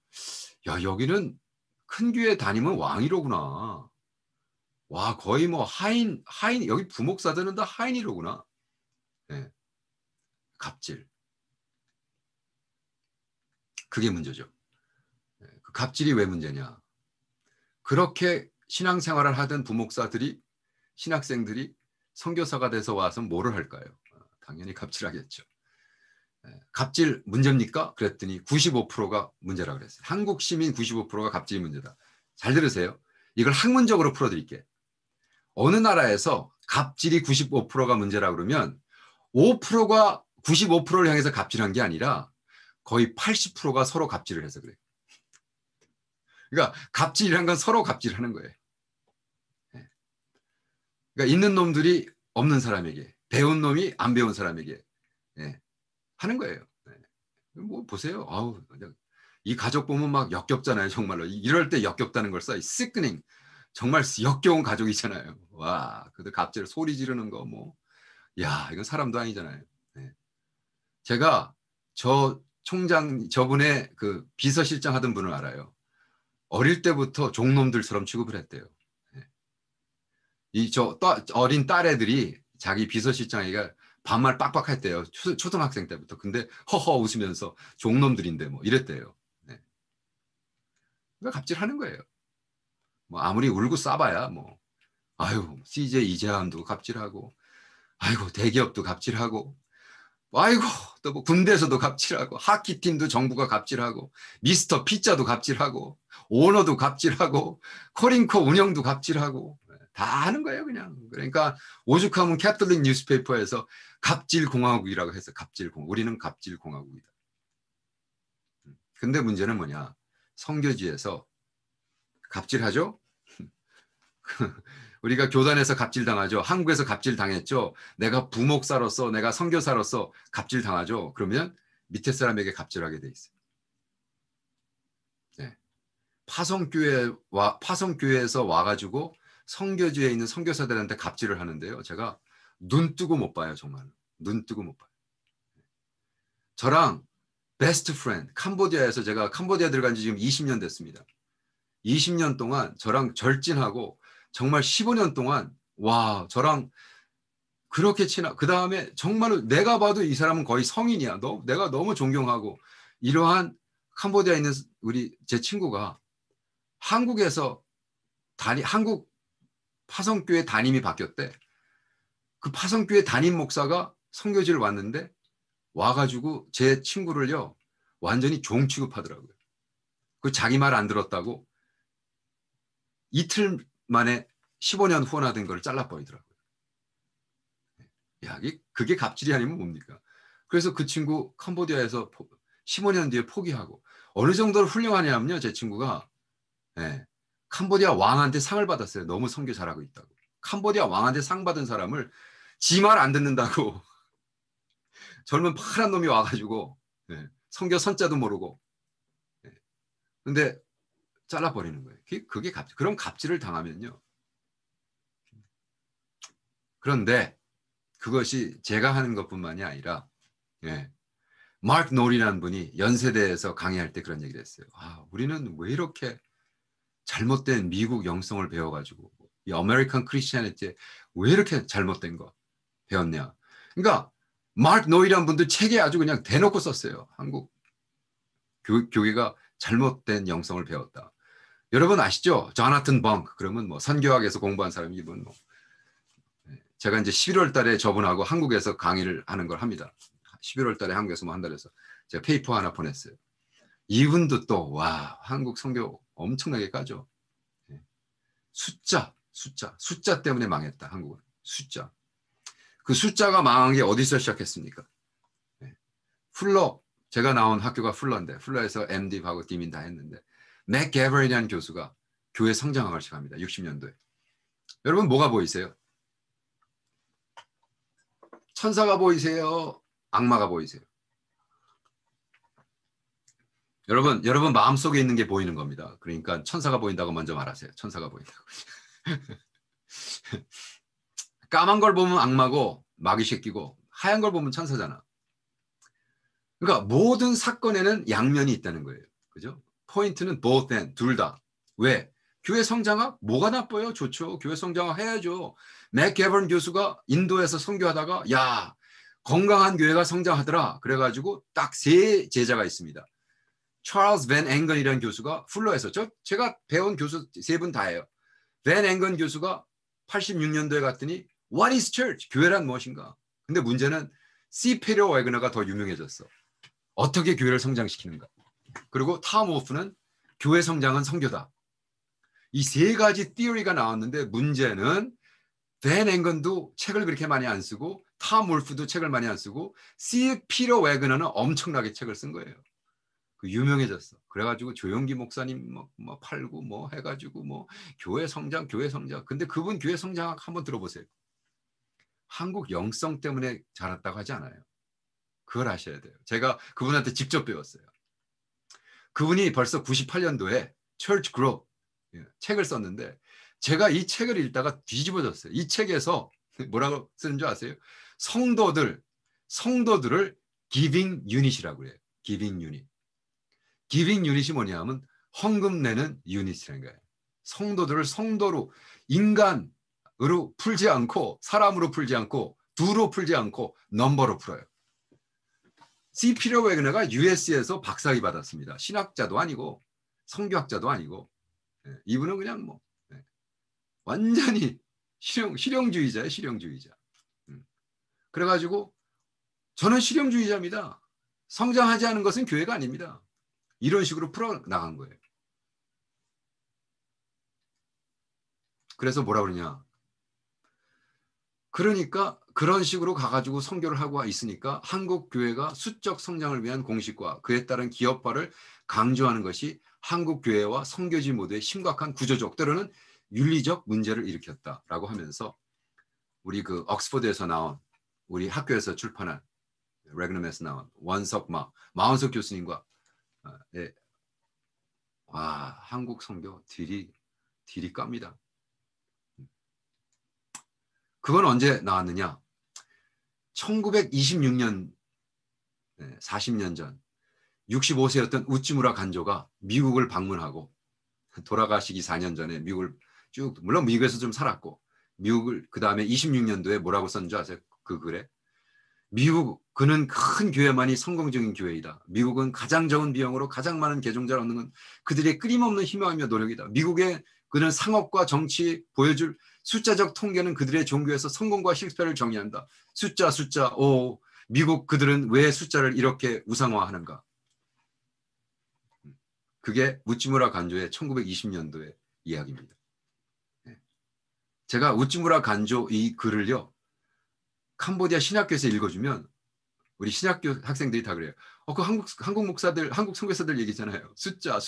A: 야 여기는 큰 교회 다니면 왕이로구나. 와 거의 뭐 하인 여기 부목사들은 다 하인이로구나. 네. 갑질. 그게 문제죠. 네. 그 갑질이 왜 문제냐. 그렇게 신앙생활을 하던 부목사들이 신학생들이 선교사가 돼서 와서 뭐를 할까요? 당연히 갑질하겠죠. 갑질 문제입니까? 그랬더니 95%가 문제라고 그랬어요. 한국 시민 95%가 갑질이 문제다. 잘 들으세요. 이걸 학문적으로 풀어드릴게요. 어느 나라에서 갑질이 95%가 문제라고 그러면 5%가 95%를 향해서 갑질한 게 아니라 거의 80%가 서로 갑질을 해서 그래요. 그러니까 갑질이란 건 서로 갑질하는 거예요. 그러니까 있는 놈들이 없는 사람에게, 배운 놈이 안 배운 사람에게 하는 거예요. 뭐 보세요. 아우, 이 가족 보면 막 역겹잖아요. 정말로. 이럴 때 역겹다는 걸 써. 시크닝. 정말 역겨운 가족이잖아요. 와, 그들 갑질 소리 지르는 거 뭐. 야, 이건 사람도 아니잖아요. 제가 저분의 그 비서실장 하던 분을 알아요. 어릴 때부터 종놈들처럼 취급을 했대요. 어린 딸애들이 자기 비서실장이가 반말 빡빡했대요. 초등학생 때부터. 근데 허허 웃으면서 종놈들인데 뭐 이랬대요. 그러니까 갑질하는 거예요. 뭐 아무리 울고 싸봐야 뭐 아유 CJ 이재환도 갑질하고 아이고 대기업도 갑질하고 아이고 또 뭐 군대에서도 갑질하고 하키팀도 정부가 갑질하고 미스터 피자도 갑질하고 오너도 갑질하고 코링코 운영도 갑질하고 다 하는 거예요 그냥. 그러니까 오죽하면 캐톨릭 뉴스페이퍼에서 갑질공화국이라고 해서 갑질공화국. 우리는 갑질공화국이다. 근데 문제는 뭐냐. 선교지에서 갑질하죠. 우리가 교단에서 갑질당하죠. 한국에서 갑질당했죠. 내가 부목사로서 내가 선교사로서 갑질당하죠. 그러면 밑에 사람에게 갑질하게 돼 있어요. 네. 파송교회에서 와가지고 선교지에 있는 선교사들한테 갑질을 하는데요. 제가 눈 뜨고 못 봐요. 정말 눈 뜨고 못 봐요. 저랑 베스트 프렌드 캄보디아에서 제가 캄보디아 들어간 지 지금 20년 됐습니다. 20년 동안 저랑 절친하고 정말 15년 동안 와 저랑 그렇게 그 다음에 정말로 내가 봐도 이 사람은 거의 성인이야. 내가 너무 존경하고 이러한 캄보디아에 있는 제 친구가 한국에서 한국 파송교회 담임이 바뀌었대. 그 파송교회 담임 목사가 선교지를 왔는데 와가지고 제 친구를요 완전히 종 취급하더라고요. 그 자기 말 안 들었다고 이틀 만에 15년 후원하던 걸 잘라버리더라고요. 야, 그게 갑질이 아니면 뭡니까? 그래서 그 친구 캄보디아에서 15년 뒤에 포기하고 어느 정도로 훌륭하냐면요. 제 친구가 캄보디아 왕한테 상을 받았어요. 너무 선교 잘하고 있다고. 캄보디아 왕한테 상 받은 사람을 지 말 안 듣는다고 젊은 파란 놈이 와가지고 선교 선자도 모르고 근데 잘라버리는 거예요. 그게 그런 갑질을 당하면요. 그런데 그것이 제가 하는 것뿐만이 아니라 마크 놀이라는 분이 연세대에서 강의할 때 그런 얘기를 했어요. 우리는 왜 이렇게 잘못된 미국 영성을 배워가지고 이 아메리칸 크리스티애니티에 왜 이렇게 잘못된 거 배웠냐. 그러니까 마크 노이라는 분도 책에 아주 그냥 대놓고 썼어요. 한국 교회가 잘못된 영성을 배웠다. 여러분 아시죠? 조나탄 벙크 그러면 뭐 선교학에서 공부한 사람이 이분 뭐 제가 이제 11월 달에 저분하고 한국에서 강의를 하는 걸 합니다. 11월 달에 한국에서 뭐 한 달에서 제가 페이퍼 하나 보냈어요. 이분도 또 와 한국 선교 엄청나게 까죠. 숫자 때문에 망했다. 한국은 숫자. 그 숫자가 망한 게 어디서 시작했습니까? 풀러 제가 나온 학교가 풀러인데 풀러에서 MD하고 디민 다 했는데 맥 게버리라는 교수가 교회 성장학을 시작합니다. 60년도에. 여러분 뭐가 보이세요? 천사가 보이세요? 악마가 보이세요? 여러분 마음속에 있는 게 보이는 겁니다. 그러니까 천사가 보인다고 먼저 말하세요. 천사가 보인다고. 까만 걸 보면 악마고 마귀 새끼고 하얀 걸 보면 천사잖아. 그러니까 모든 사건에는 양면이 있다는 거예요. 그죠? 포인트는 both and, 둘 다. 왜? 교회 성장학? 뭐가 나빠요? 좋죠. 교회 성장학 해야죠. 맥 게버런 교수가 인도에서 선교하다가 야 건강한 교회가 성장하더라. 그래가지고 딱 세 제자가 있습니다. 찰스 밴 앵건이라는 교수가 풀러에서 제가 배운 교수 세 분 다예요. 밴 앵건 교수가 86년도에 갔더니 What is church? 교회란 무엇인가? 근데 문제는 C. 페리어 웨그너가 더 유명해졌어. 어떻게 교회를 성장시키는가? 그리고 탐 오프는 교회 성장은 선교다. 이 세 가지 티어리가 나왔는데 문제는 밴 앵건도 책을 그렇게 많이 안 쓰고 탐 울프도 책을 많이 안 쓰고 C. 피터 웨그너는 엄청나게 책을 쓴 거예요. 유명해졌어. 그래가지고 조용기 목사님 뭐 팔고 뭐 해가지고 뭐 교회 성장. 근데 그분 교회 성장 한번 들어보세요. 한국 영성 때문에 자랐다고 하지 않아요. 그걸 아셔야 돼요. 제가 그분한테 직접 배웠어요. 그분이 벌써 98년도에 Church Grow 책을 썼는데 제가 이 책을 읽다가 뒤집어졌어요. 이 책에서 뭐라고 쓰는 줄 아세요? 성도들을 Giving Unit이라고 해요. Giving Unit. Giving Unit이 뭐냐면 헌금 내는 유닛이라는 거예요. 성도들을 성도로 인간으로 풀지 않고 사람으로 풀지 않고 두로 풀지 않고 넘버로 풀어요. C. 피터 웨그너가 USC에서 박사학위 받았습니다. 신학자도 아니고 성교학자도 아니고 이분은 그냥 뭐 완전히 실용주의자예요. 실용주의자. 그래가지고 저는 실용주의자입니다. 성장하지 않은 것은 교회가 아닙니다. 이런 식으로 풀어나간 거예요. 그래서 뭐라 그러냐. 그러니까 그런 식으로 가가지고 선교를 하고 있으니까 한국 교회가 수적 성장을 위한 공식과 그에 따른 기업화를 강조하는 것이 한국 교회와 선교지 모두의 심각한 구조적 때로는 윤리적 문제를 일으켰다라고 하면서 우리 그 옥스퍼드에서 나온 우리 학교에서 출판한 레그넘에서 나온 마원석 교수님과 한국 선교 딜이 깝니다. 그건 언제 나왔느냐? 1926년 40년 전 65세였던 우찌무라 간조가 미국을 방문하고 돌아가시기 4년 전에 미국을 쭉 물론 미국에서 좀 살았고 미국을 그 다음에 26년도에 뭐라고 썼는지 아세요? 그 글에 그는 큰 교회만이 성공적인 교회이다. 미국은 가장 적은 비용으로 가장 많은 개종자를 얻는 건 그들의 끊임없는 희망이며 노력이다. 미국의 그는 상업과 정치 보여줄 숫자적 통계는 그들의 종교에서 성공과 실패를 정의한다. 숫자. 미국 그들은 왜 숫자를 이렇게 우상화하는가? 그게 우찌무라 간조의 1920년도의 이야기입니다. 제가 우찌무라 간조 이 글을요. 캄보디아 신학교에서 읽어주면 우리 신학교 학생들이 다 그래요. 그 한국 목사들, 한국 선교사들 얘기잖아요. 숫자.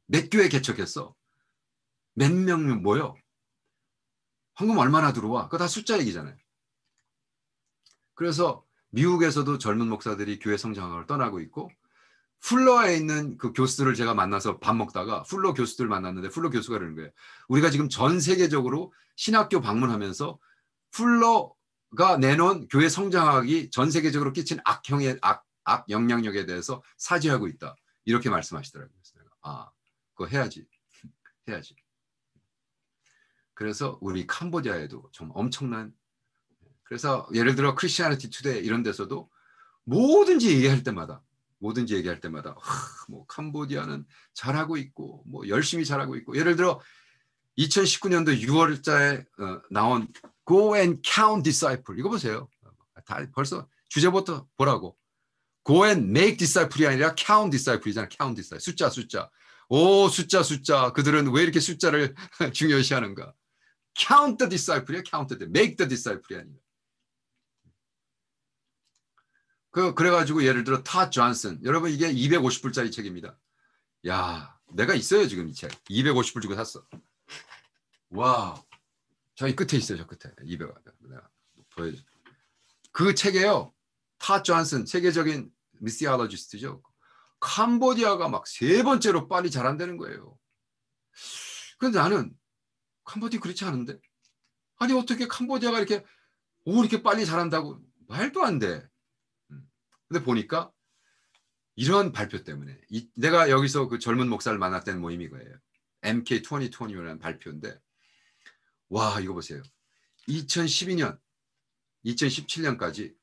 A: 몇 교회 개척했어? 몇 명 모여? 헌금 얼마나 들어와? 그거 다 숫자 얘기잖아요. 그래서 미국에서도 젊은 목사들이 교회 성장학을 떠나고 있고, 풀러에 있는 그 교수들을 제가 만나서 밥 먹다가 풀러 교수들 만났는데 풀러 교수가 그러는 거예요. 우리가 지금 전 세계적으로 신학교 방문하면서 풀러가 내놓은 교회 성장학이 전 세계적으로 끼친 악 영향력에 대해서 사죄하고 있다. 이렇게 말씀하시더라고요. 아, 그거 해야지. 해야지. 그래서 우리 캄보디아에도 좀 엄청난, 그래서 예를 들어 크리스티애니티 투데이 이런 데서도 뭐든지 얘기할 때마다 뭐 캄보디아는 잘하고 있고 뭐 열심히 잘하고 있고, 예를 들어 2019년도 6월자에 나온 Go and Count Disciple, 이거 보세요. 다 벌써 주제부터 보라고. Go and Make Disciple이 아니라 Count Disciple이잖아. Count Disciple. 숫자. 오, 숫자. 그들은 왜 이렇게 숫자를 중요시하는가. Count the Disciple이야. Count the, Make the Disciple이 아니라. 그래가지고 예를 들어 타 존슨, 여러분 이게 250불짜리 책입니다. 야, 내가 있어요 지금 이 책. 250불 주고 샀어. 와, 저기 끝에 있어요. 저 끝에 200. 내가 보여줘. 그 책에요. 타 존슨, 세계적인 미시올로지스트죠. 캄보디아가 막 3번째로 빨리 자란다는 거예요. 근데 나는 캄보디아 그렇지 않은데? 아니 어떻게 캄보디아가 이렇게 빨리 자란다고? 말도 안 돼. 근데 보니까 이런 발표 때문에 내가 여기서 그 젊은 목사를 만났다는 모임이 거예요. MK2020라는 발표인데, 와, 이거 보세요. 2012년, 2017년까지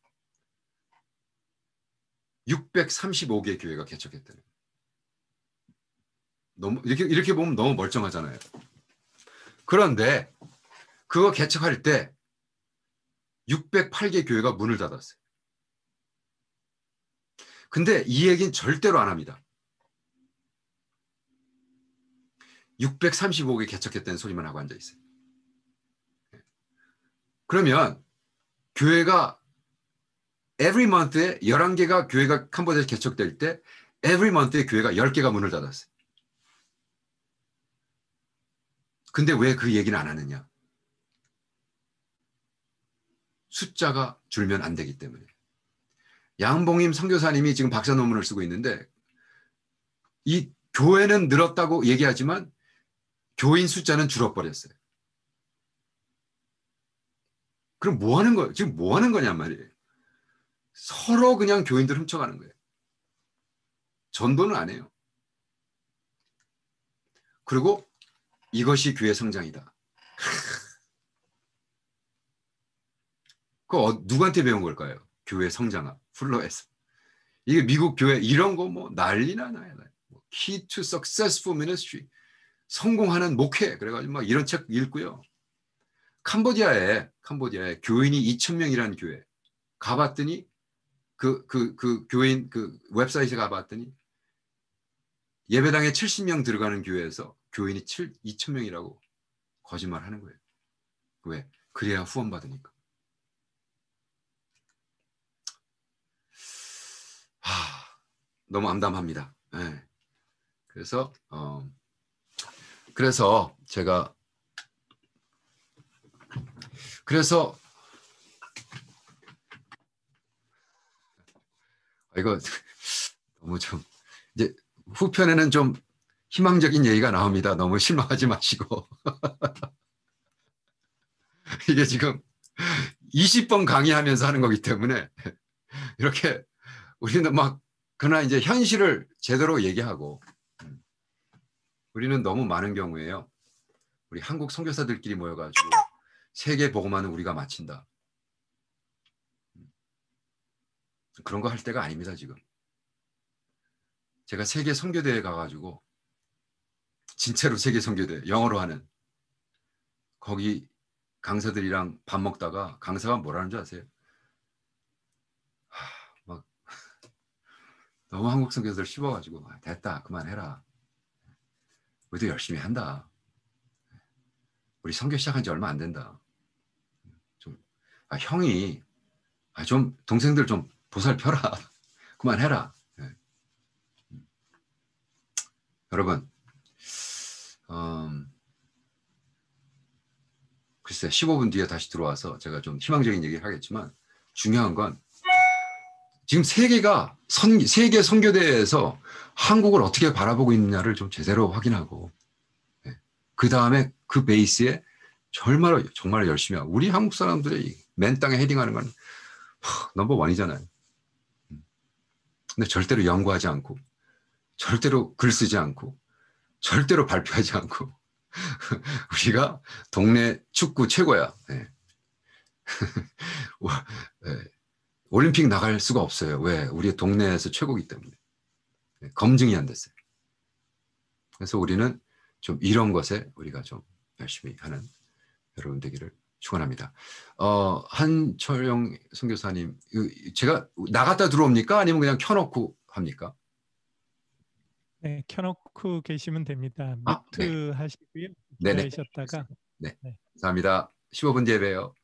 A: 635개 교회가 개척했다는. 너무 이렇게 보면 너무 멀쩡하잖아요. 그런데 그거 개척할 때 608개 교회가 문을 닫았어요. 근데 이 얘기는 절대로 안 합니다. 635개 개척했다는 소리만 하고 앉아 있어요. 그러면 교회가 every month에 11개가 교회가 캄보디아에서 개척될 때 every month에 교회가 10개가 문을 닫았어요. 근데 왜 그 얘기는 안 하느냐? 숫자가 줄면 안 되기 때문에. 양봉임 선교사님이 지금 박사 논문을 쓰고 있는데, 이 교회는 늘었다고 얘기하지만 교인 숫자는 줄어버렸어요. 그럼 뭐 하는 거예요? 지금 뭐 하는 거냔 말이에요. 서로 그냥 교인들 훔쳐가는 거예요. 전도는 안 해요. 그리고 이것이 교회 성장이다. 그거 누구한테 배운 걸까요? 교회 성장학, 플로에서. 이게 미국 교회 이런 거 뭐 난리나 나요. Key to Successful Ministry. 성공하는 목회. 그래가지고 막 이런 책 읽고요. 캄보디아에 교인이 2,000명이라는 교회 가봤더니 그 교인 그 웹사이트에 가봤더니 예배당에 70명 들어가는 교회에서 교인이 2,000명이라고 거짓말 하는 거예요. 왜? 그래야 후원 받으니까. 너무 암담합니다. 네. 그래서 제가 이거 너무 좀 이제 후편에는 좀 희망적인 얘기가 나옵니다. 너무 실망하지 마시고. 이게 지금 20번 강의하면서 하는 거기 때문에 이렇게 우리는 막 그러나 이제 현실을 제대로 얘기하고, 우리는 너무 많은 경우에요. 우리 한국 선교사들끼리 모여가지고 세계 복음화는 우리가 마친다. 그런 거 할 때가 아닙니다, 지금. 제가 세계 선교대회 가가지고 진짜로 세계 선교대 영어로 하는 거기 강사들이랑 밥 먹다가 강사가 뭐라는 줄 아세요? 막 너무 한국 선교사들 씹어가지고 됐다 그만해라. 우리도 열심히 한다. 우리 선교 시작한 지 얼마 안 된다. 좀 형이 좀 동생들 좀 보살펴라. 그만해라. 네. 여러분 글쎄 15분 뒤에 다시 들어와서 제가 좀 희망적인 얘기를 하겠지만 중요한 건 지금 세계 선교대에서 한국을 어떻게 바라보고 있느냐를 좀 제대로 확인하고 그 다음에 그 베이스에 정말 열심히 하고 우리 한국 사람들의 맨 땅에 헤딩하는 건 넘버 원이잖아요. 근데 절대로 연구하지 않고 절대로 글 쓰지 않고 절대로 발표하지 않고 우리가 동네 축구 최고야. 네. 네. 올림픽 나갈 수가 없어요. 왜? 우리 동네에서 최고기 때문에. 네. 검증이 안 됐어요. 그래서 우리는 좀 이런 것에 우리가 좀 열심히 하는 여러분 되기를 축원합니다. 한철영 선교사님, 제가 나갔다 들어옵니까? 아니면 그냥 켜놓고 합니까?
B: 네, 켜놓고 계시면 됩니다.
A: 네.
B: 뮤트 하시고요.
A: 네네.
B: 기다리셨다가.
A: 네.
B: 네.
A: 감사합니다. 15분 뒤에 봬요.